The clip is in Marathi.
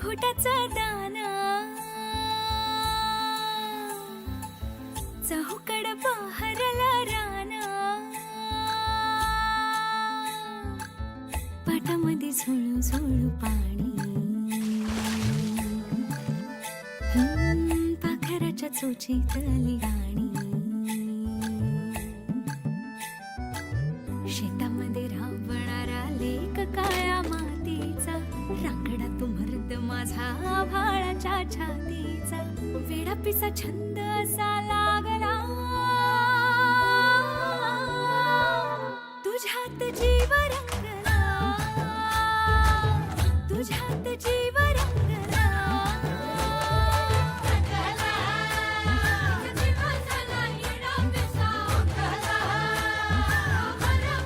मुकुटाचा दाना चहूकड बहरला राना पाटामध्ये झुळू झुळू पाणी पाखराच्या चोचीतली गाणी शेतामध्ये राबणारा लेक काळ्या मातीचा रांगडा तो मर्द माझा आभाळाच्या छातीचा वेडापिसा छंद असा लागला तुझ्यात